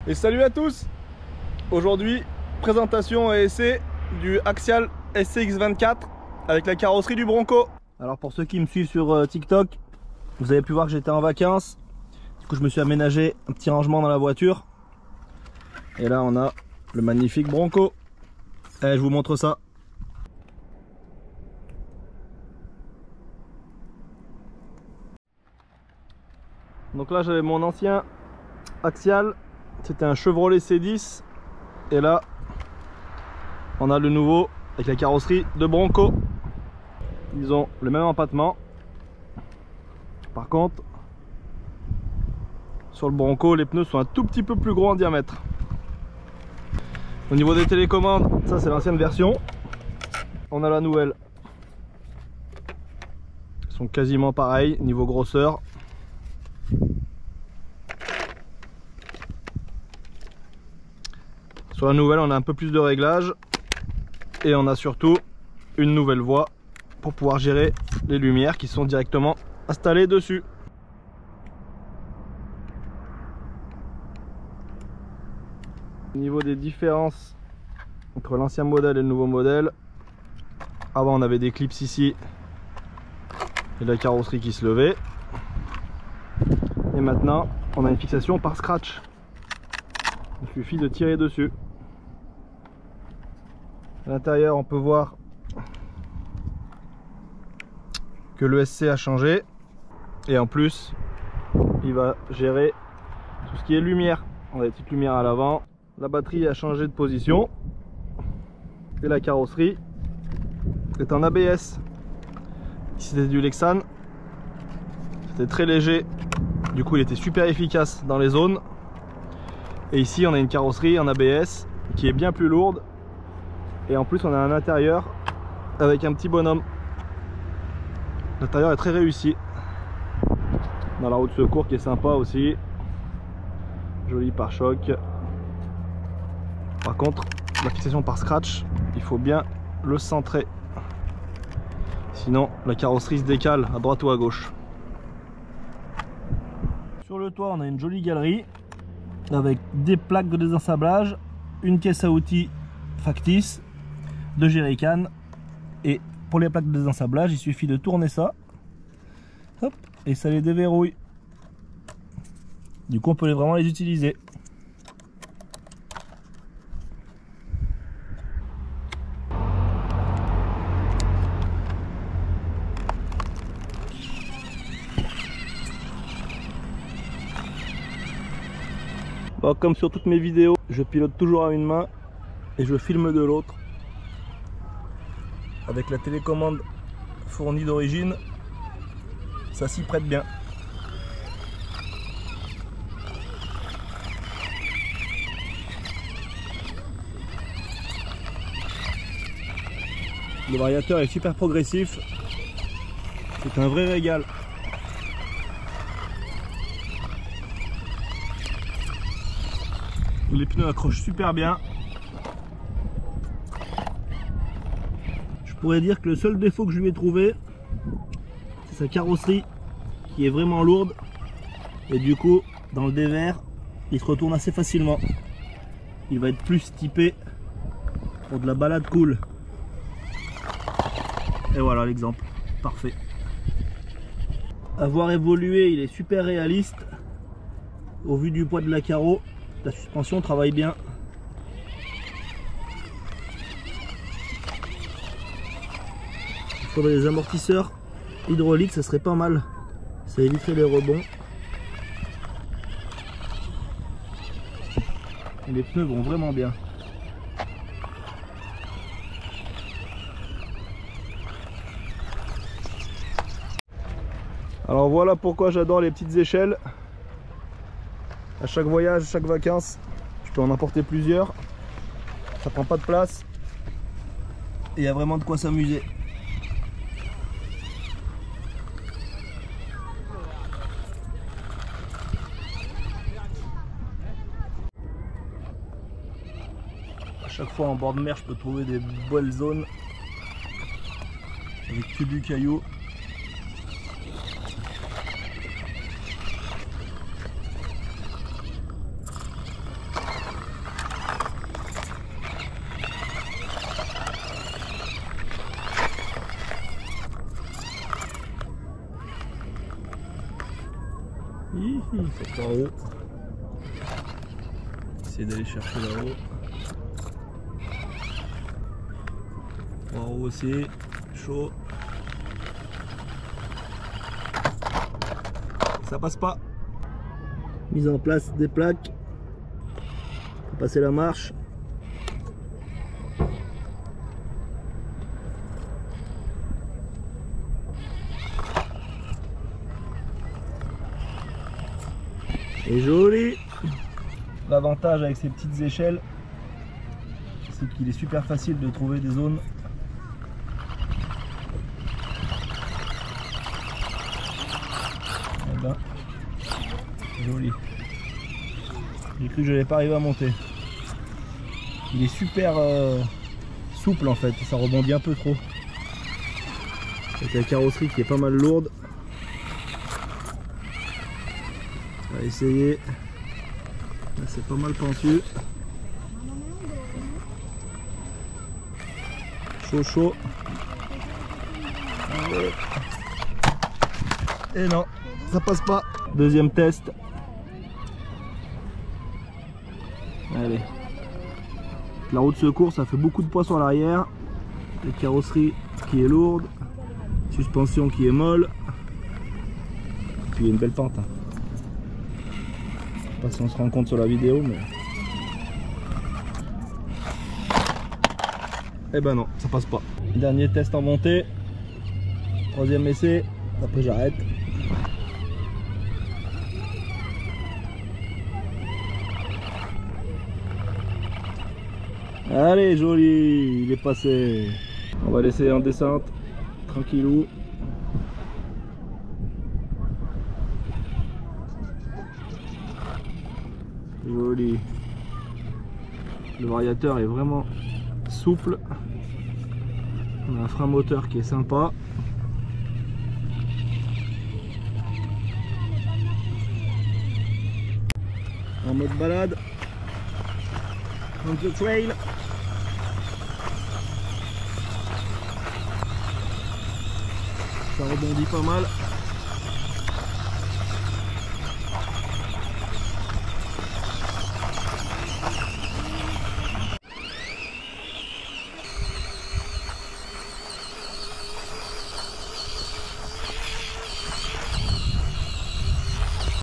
Et salut à tous. Aujourd'hui, présentation et essai du Axial SCX24 avec la carrosserie du Bronco. Alors pour ceux qui me suivent sur TikTok, vous avez pu voir que j'étais en vacances. Du coup je me suis aménagé un petit rangement dans la voiture. Et là on a le magnifique Bronco. Allez, je vous montre ça. Donc là j'avais mon ancien Axial, c'était un Chevrolet C10. Et là on a le nouveau avec la carrosserie de Bronco. Ils ont le même empattement. Par contre, sur le Bronco, les pneus sont un tout petit peu plus gros en diamètre. Au niveau des télécommandes, ça c'est l'ancienne version. On a la nouvelle. Ils sont quasiment pareils niveau grosseur. Sur la nouvelle, on a un peu plus de réglages. Et on a surtout une nouvelle voie pour pouvoir gérer les lumières qui sont directement installées dessus. Au niveau des différences entre l'ancien modèle et le nouveau modèle, avant on avait des clips ici et la carrosserie qui se levait, et maintenant on a une fixation par scratch. Il suffit de tirer dessus. À l'intérieur on peut voir que le SC a changé, et en plus il va gérer tout ce qui est lumière. On a des petites lumières à l'avant. La batterie a changé de position et la carrosserie est en ABS. Ici c'était du Lexan, c'était très léger, du coup il était super efficace dans les zones. Et ici on a une carrosserie en ABS qui est bien plus lourde, et en plus on a un intérieur avec un petit bonhomme. L'intérieur est très réussi. Dans la roue de secours qui est sympa aussi. Joli pare-choc. Par contre, la fixation par scratch, il faut bien le centrer. Sinon, la carrosserie se décale à droite ou à gauche. Sur le toit, on a une jolie galerie avec des plaques de désensablage, une caisse à outils factice, deux jerrycans. Et pour les plaques de désensablage, il suffit de tourner ça. Hop, et ça les déverrouille. Du coup, on peut vraiment les utiliser. Bon, comme sur toutes mes vidéos, je pilote toujours à une main et je filme de l'autre. Avec la télécommande fournie d'origine, ça s'y prête bien. Le variateur est super progressif, c'est un vrai régal. Les pneus accrochent super bien. Je pourrais dire que le seul défaut que je lui ai trouvé, c'est sa carrosserie qui est vraiment lourde, et du coup dans le dévers il se retourne assez facilement. Il va être plus typé pour de la balade cool. Et voilà l'exemple, parfait. À voir évoluer, il est super réaliste. Au vu du poids de la carreau, la suspension travaille bien. Il faudrait des amortisseurs hydrauliques, ça serait pas mal. Ça éviterait les rebonds. Et les pneus vont vraiment bien. Alors voilà pourquoi j'adore les petites échelles. À chaque voyage, chaque vacances, je peux en emporter plusieurs. Ça prend pas de place. Et il y a vraiment de quoi s'amuser. À chaque fois en bord de mer, je peux trouver des belles zones avec que du caillou. Il faut par haut. Essayer d'aller chercher là-haut. Par haut aussi, chaud. Ça passe pas. Mise en place des plaques. Faut passer la marche. Et joli. L'avantage avec ces petites échelles, c'est qu'il est super facile de trouver des zones. Eh ben, joli. J'ai cru que je n'allais pas arriver à monter. Il est super souple en fait, ça rebondit un peu trop. Avec la carrosserie qui est pas mal lourde. On va essayer. C'est pas mal pentu. Chaud chaud. Et non, ça passe pas. Deuxième test. Allez. La roue de secours, ça fait beaucoup de poids sur l'arrière. La carrosserie qui est lourde. Suspension qui est molle. Et puis il y a une belle pente. Je sais pas si on se rend compte sur la vidéo, mais... Eh ben non, ça passe pas. Dernier test en montée. Troisième essai. Après j'arrête. Allez, joli, il est passé. On va laisser en descente. Tranquillou. Joli. Le variateur est vraiment souple. On a un frein moteur qui est sympa. En mode balade. On the trail. Ça rebondit pas mal.